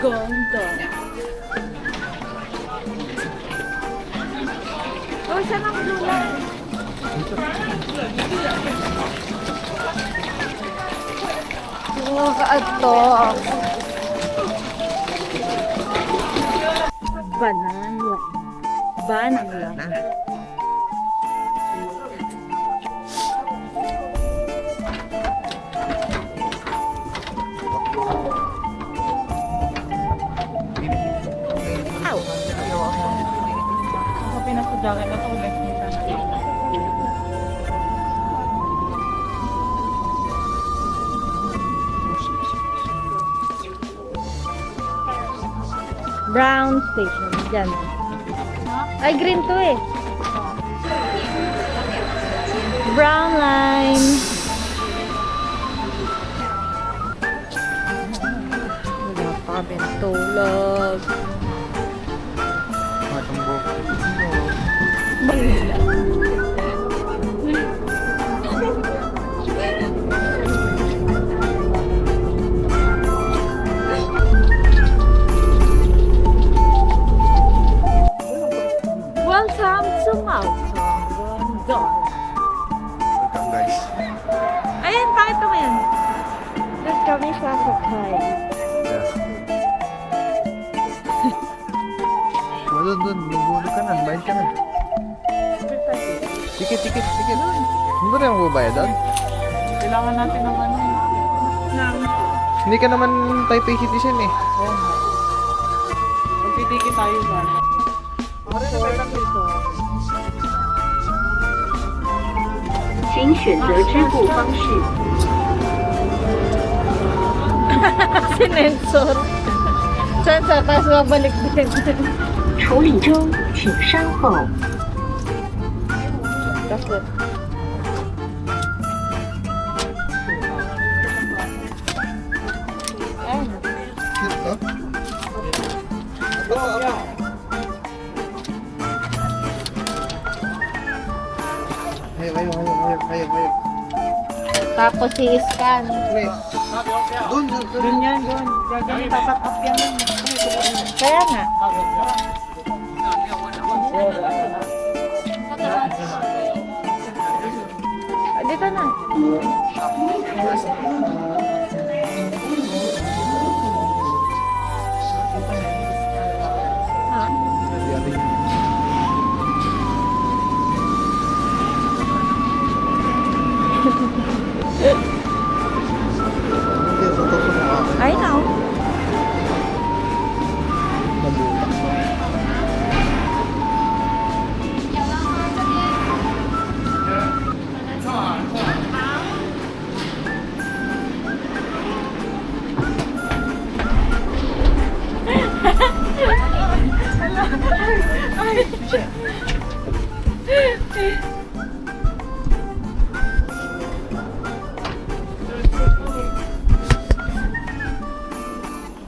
Ganda. Oh, saan ang lula? Oh, kaato. Banana. Banana. Pinasudakan na ito ulit nito. Brown station. Diyan. Ay, green to eh. Brown line. Wala pa kami natulog. Welcome to Malcolm. Welcome guys. Ayan, bakit ito yan? Doon kami sa Sakay. Yeah. Doon. Magbulog ka na. Bayad ka na. Tikit. Hindi ba tayo magbabayad doon? Kailangan natin ng ano. Hindi ka naman Taipei citizen eh. Oo nga. Magtitiki tayo ba? Sorry lang ito. 请选择支付方式。 Sinensor. Saan sa taas mabalik din? 处理中，请稍后。 Tapos. Ayan. Ayaw. Tapos i-scan. Doon. Doon yan, doon. Gagawin, tatak up yan. Kaya nga. Dito na. I know.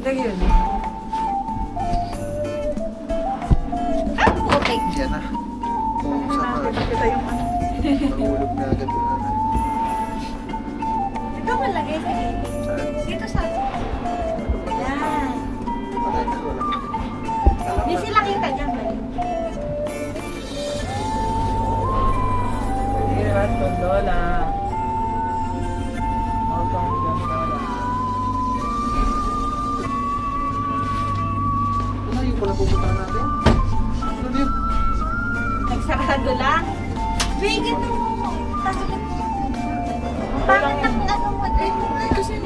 Lagyan. Okay. Yan na. Nakita yung ano. Nahulog na agad. Ito malagay sa gilid. Dito sa... Yan. Di sila kita dyan ba? Iran, gondola. Welcome, gondola. Ano yung pala pupuntahan natin? Ano yun? Nagsarado lang. Bigyan mo. Pangit ng ano mo. Ay, kasi...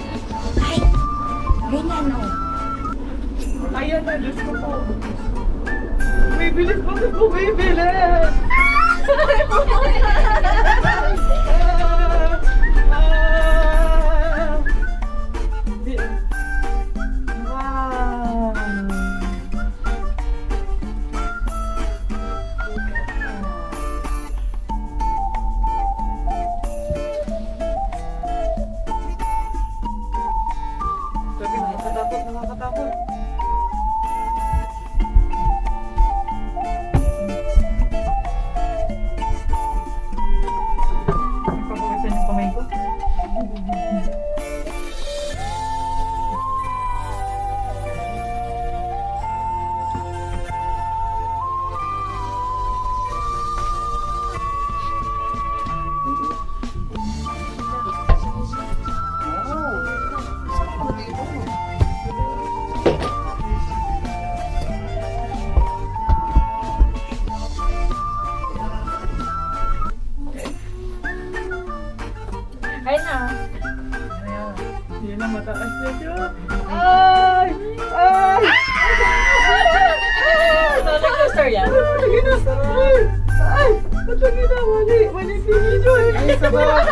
Ay, ganyan o. Ayan na, Diyos ko po. Bibilis mo sa bumibilis! Wow! Sabi, nakakatakot. Ayun na, mataas na siya. Ay! Ay! Roller coaster yan. Lagi na! Ay! Ba't lagi na? Mali video eh. Ay, sa baba.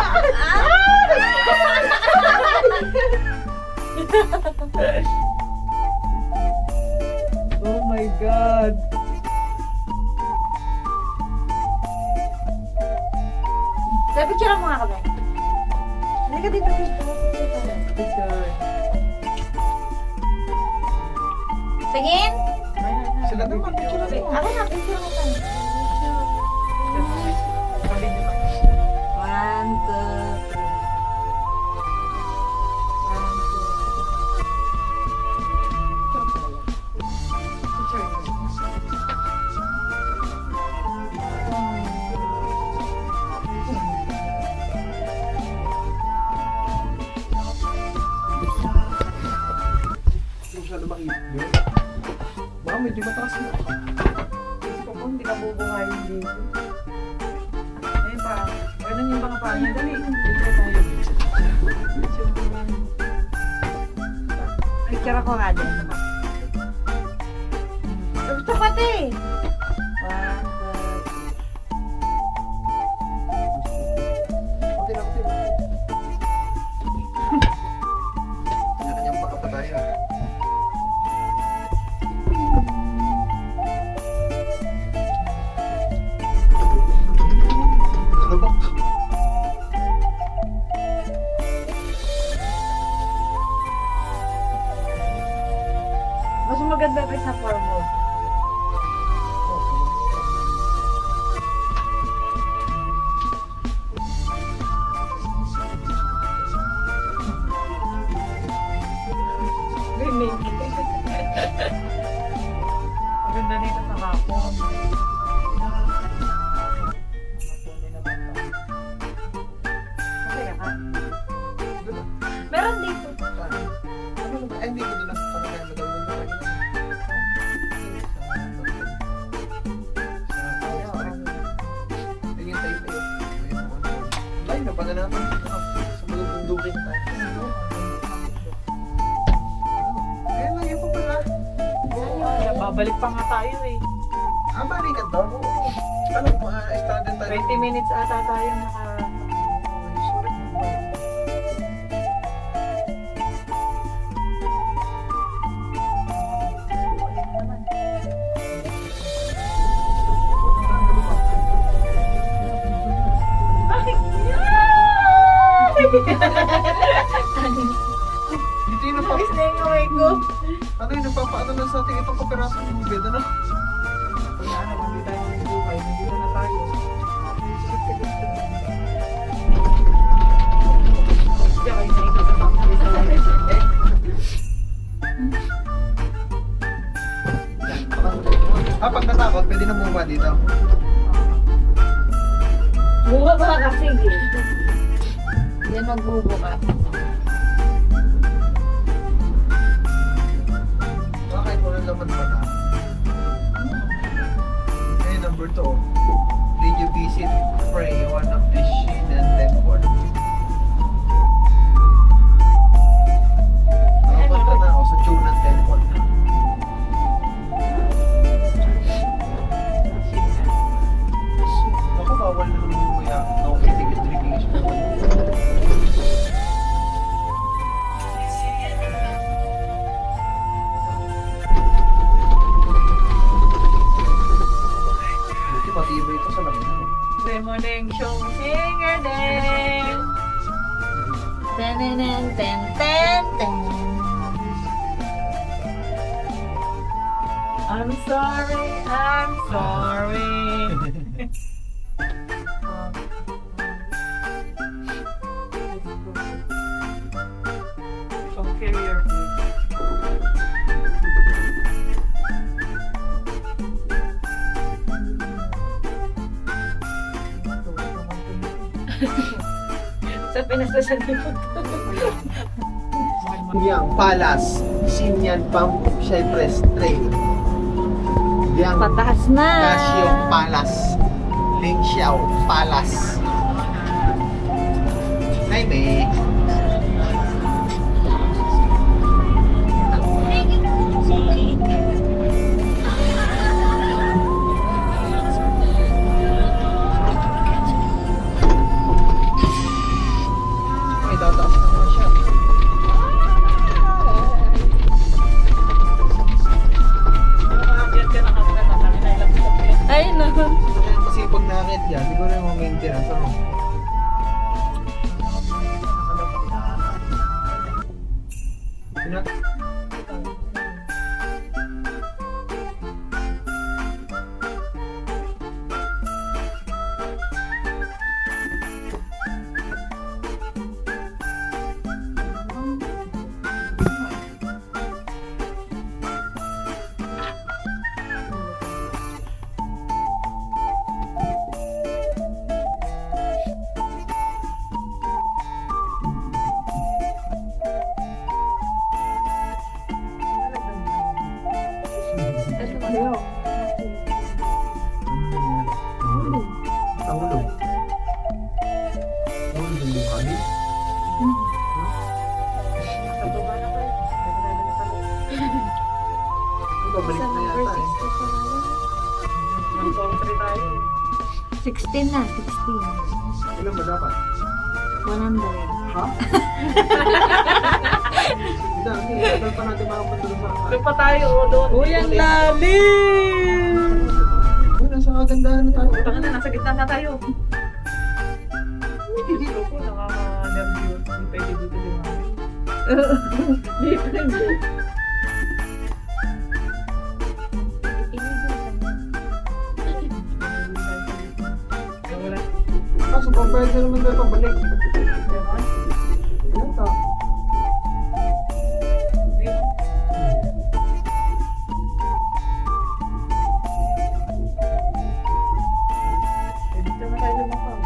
Oh my God. Sabi, picture mo nga kami. Hindi ka dito dito. Picture. Tingin? Sila naman, picture na mo. Ako na, picture mo tayo. Sabi niyo pa. 1, 2, 3. 1, 2, 3. Masyado makita. Baka medyo mataas na. Gusto ko hindi ka bubuhayin dito. Ayun pa. Ganun yung mga paa niya. Dali. Picture tayo. Picture naman. Picture ako nga din. Gusto ko ito eh. 1, 2, 3. Okay lang, okay lang. Kanya-kanyang baka pa tayo. Ano ba? Mas maganda pa sa form mo. Rinig. Maganda dito sa hapon. Masaya ka. Meron dito. Ano ba? Ay, hindi ko din nakita na kaya madawin na kanya. Ayun tayo pa yun. Ay, napaga natin. Sa mga bundukin tayo. Ayun lang, yun pa pala. Babalik pa nga tayo eh. Balikan to? Oo. Ano, start tayo. 20 minutes ata tayo naka... Dito yung Tapos na yung kamay ko. ano yung nagpapaano na sa ating itong kapiraso ng bed, ano? Kung ano, hindi tayo buhay, nandito na tayo. Kaya kayo na ikaw sa pangkali sa live. Pag natakot, pwede na bumaba dito. Bunga ba kasi? Yan magbubukas. Kahit wala naman pa na. Okay, number 2. Did you visit, pray, one of the Shinan temple? Nakapunta na ako sa Chunan temple. Ako, bawal na naman kuya. No illegal drinking is buti matibay ito sa langit. Remoneng Siyong Singer din. Ten, ten, ten, ten, ten. I'm sorry, I'm sorry. Okay, your Sa Pinas na siya dito. Yang Palace, Sinyan Pump, Cypress Trail. Yang Pataas na. Casio Palace, Lingxiao Palace. Hi, May. na. Ayaw. Tahulog. Tahulog yung kami. Sa baba na kayo. Babalik na yata eh. Ang country tayo. 16 na, 16. Ilan ba dapat? 100. Ha? Hindi, tagal pa natin makapunta sa Doon pa tayo doon. Uy, ang lalim! Uy, nasa kagandahan na tayo. Tanga na, nasa gitna na tayo. Hindi ko po, nakaka-nervous. Hindi pwede dito di ba? Dito hindi. Wala. Kaso, pambayad na naman tayo pabalik. Ilan ta? Dito na tayo lumakang.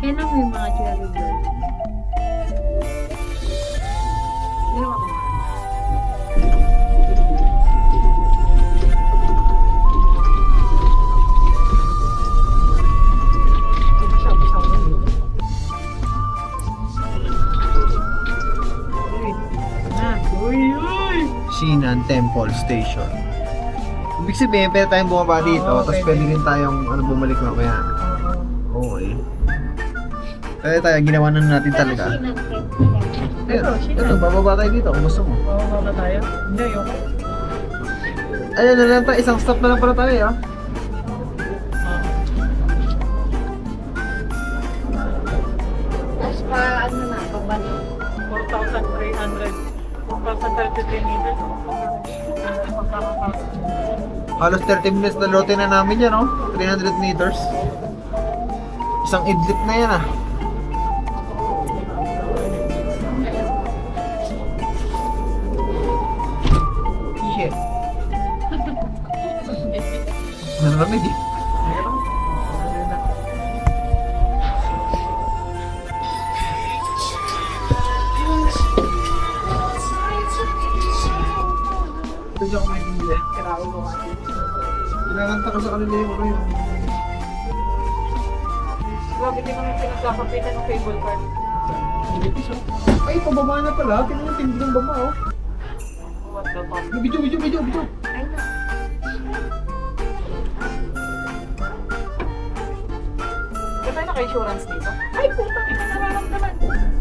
Yan ang may mga cherry birds. Hindi naman ako. Shinan Temple Station. Ibig sabihin, pwede tayong bumaba dito, tapos pwede. pwede rin tayong bumalik mamaya. Okay. Pwede tayo, ginawa na natin talaga. Ito, bababa tayo dito kung gusto mo. Oo, na tayo. Hindi, yung... Ayun na lang tayo, isang stop na lang pala tayo ah. Tapos pa, ano na, pabalik. 4,300. 4,033 meters. Halos 30 minutes na lote na namin yan, oh. 300 meters. Isang idlip na yan, ah. Shit. Nalamig eh. Ito dyan ako may bibili. Kailangan ko nga. Kinakanta ko sa kanila yung ano yung... Grabe, di naman pinagkakapitan ng cable car. Ay, pababa na pala. Tingnan yung tindi ng baba, oh. What the fuck? Video. Ay, na. Di ba naka-insurance dito? Ay, puta, hindi ka nararamdaman.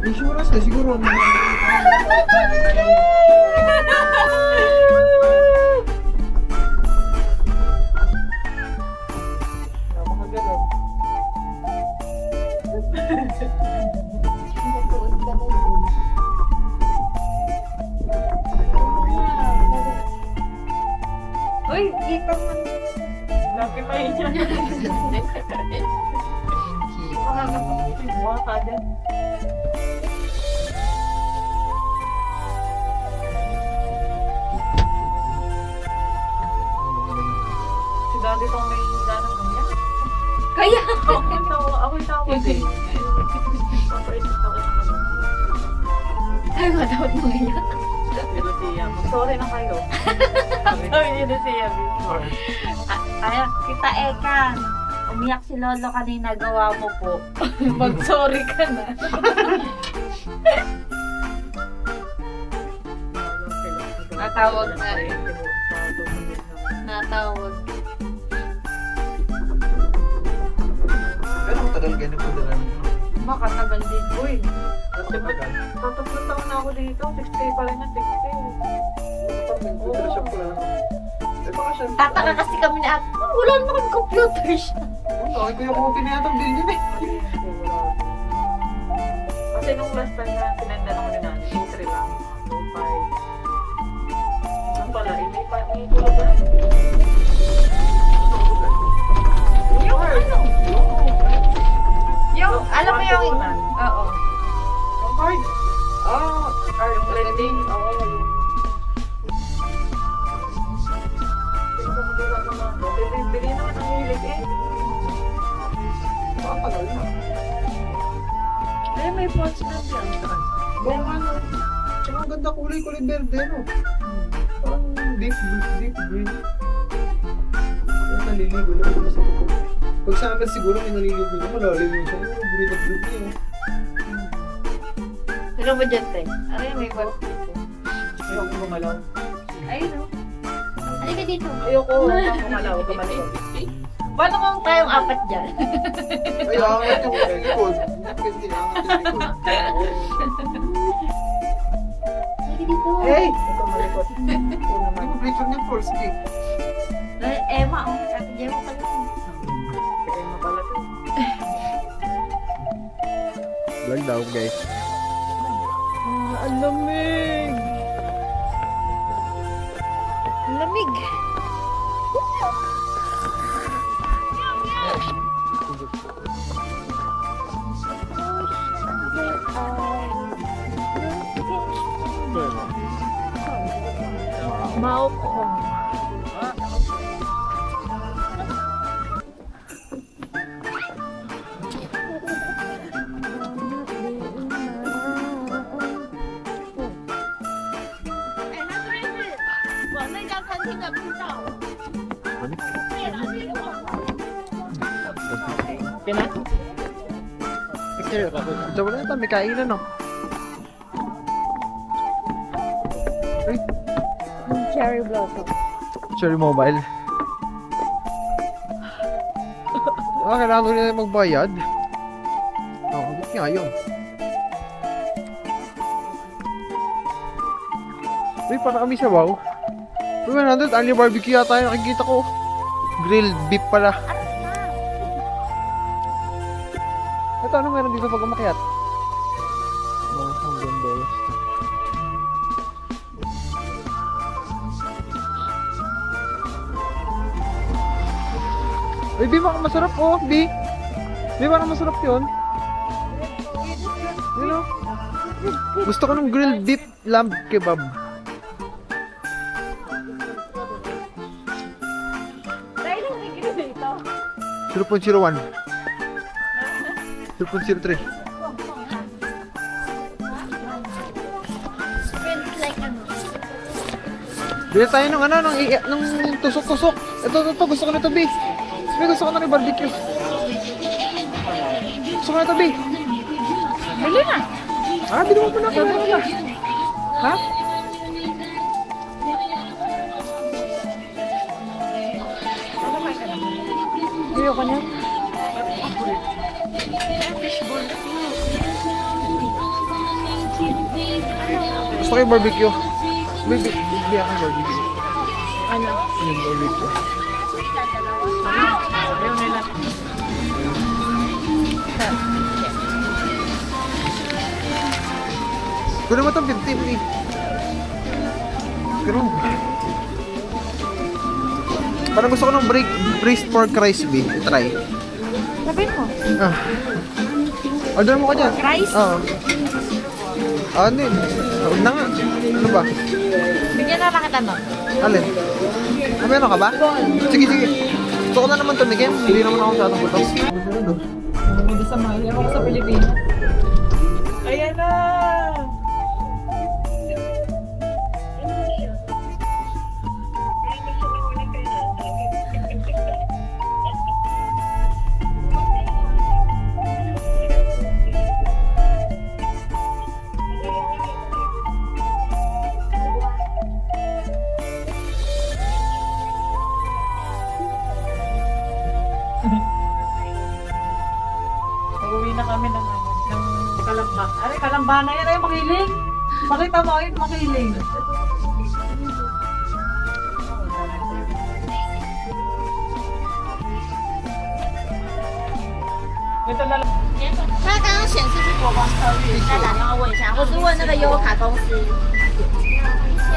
Insurance na siguro. Napakagalaw. Uy, dito man. Laki pa yun yan. Mga kada. Si daddy pang may ganang ganyan. Kaya, Ako'y tawag eh. Papaisip ako sa kanila. ay, matawag mo yan. Pero siya, sorry na kayo. Sabi niya na siya before. Ay, kita Ekan. Umiyak si Lolo kanina, gawa mo po. Mag-sorry ka na. Natawag na rin. Natawag. Pero matagal ganun po dala nito. Baka tagal din. Uy, Matagal. tatlong taon na ako dito. 60 pa rin yan, 60. Photoshop ko lang. Eh baka siya... Tataka kasi kami na at wala naman computer siya. Okay ko yung copy na yata. Bilhin yun eh. Kasi nung last time na sinenda naman ni natin, 2-3 lang. 2-5. Saan pala? May kulog ba? Yung ano? Yung, alam mo yung... Oo. Yung card? Yung lending. Oo, yun. Bili naman ang hilig eh. Makapagal na. Eh, may points na diyan. Oo nga no. Tsaka ang ganda kulay verde no. Parang deep green. Parang naliligo na ako sa buko. Pag sa amin siguro may naliligo na malalim yung siya. Ano green at green niya. Ano ba dyan, te? Ano yung may web? Ayoko gumalaw. Ayun, no? Halika dito. Ayoko gumalaw. Paano kung tayong apat dyan? Ay, angat yung likod. Pwede na angat yung likod. Halika dito. Hey! Ikaw malikot. Ikaw naman. Ano picture niya full screen? Emma, oh. Ate Gemma pala. Kaya mapala to. Vlog daw guys. Ang lamig! Ang lamig. Maokong. Kina? Picture ka. Ito wala ito, may kainan no. Ay, Cherry blossom. Cherry Mobile. Kailangan ko nila magbayad. Bakit nga yun? Uy, parang kami sabaw. Uy, 100, Ali barbecue yata yung nakikita ko. Grilled beef pala. Ito, ano meron dito pag umakyat? $100. Uy, Bi, baka masarap oh, Bi. Bi, parang masarap yun. Yun oh. Gusto ko ng grilled beef lamb kebab. Dahil lang nagiging dito. 0.01. 0.03. Feels like ano. Bili tayo ng ano, ng tusok-tusok. Ito, gusto ko nito, Bi. Bi, gusto ko na ng barbecue. Gusto ko nito, Bi. Bili na. Bili mo muna ako. Ha? Ayoko na. Gusto ko yung barbecue. Bili ako ng barbecue. Ano? Yung barbecue. Ayaw nila. Kunin mo itong 15 eh. Pero, parang gusto ko ng braised pork rice, Bi. Try. Sabihin mo. Order mo ka dyan. Rice? Oo. Ano yun? Huwag na nga. Ano ba? Bigyan na lang kita no. Alin? Meron ka ba? Sige. Gusto ko na naman tumigim. Hindi naman ako masyadong butos. Hindi sa mahal. Ako sa Pilipinas. Ayan na! Uuwi na kami ng Kalamba. Ay, Kalamba na yan. Ay, makiling. Pakita mo, ay, makiling. Ito na lang.他刚刚显示是国光客运，再打电话问一下，或是问那个优卡公司。谢谢。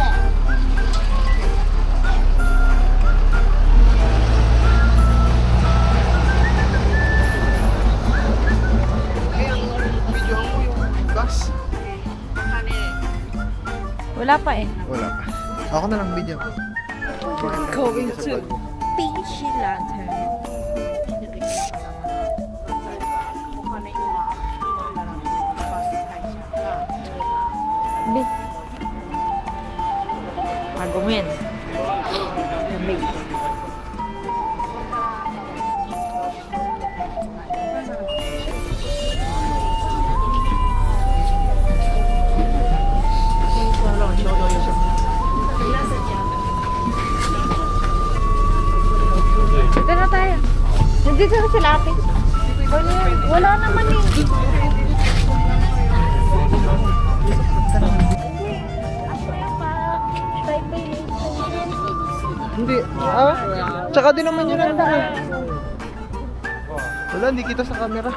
Eh, ang video mo yung bus. Wala pa eh. Wala pa. Ako na lang video. Going to Beach Lantern. Bi. Argument. Lamig. Dito na tayo. Nandito na sila ate. Wala naman eh. Hindi. Ah? Tsaka din naman yun ang daan. Wala, hindi kita sa camera.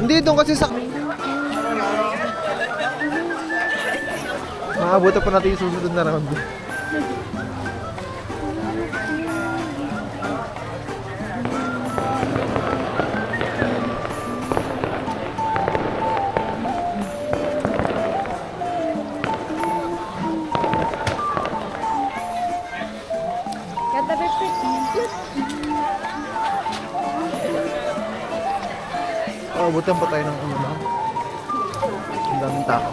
Hindi, doon kasi sa... Makabuta pa natin yung susunod na round. Ganda ba Abutan pa tayo ng ano na. Ang daming tao.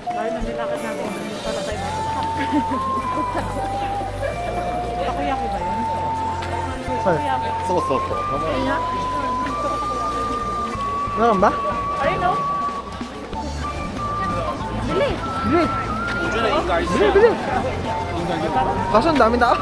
Tayo na nilakad natin. Hindi pala tayo matutak. Takoyaki ba yun? Saan? Naman ba? Ayun o. Bili. Bili! Bili, bili! Kaso ang daming tao.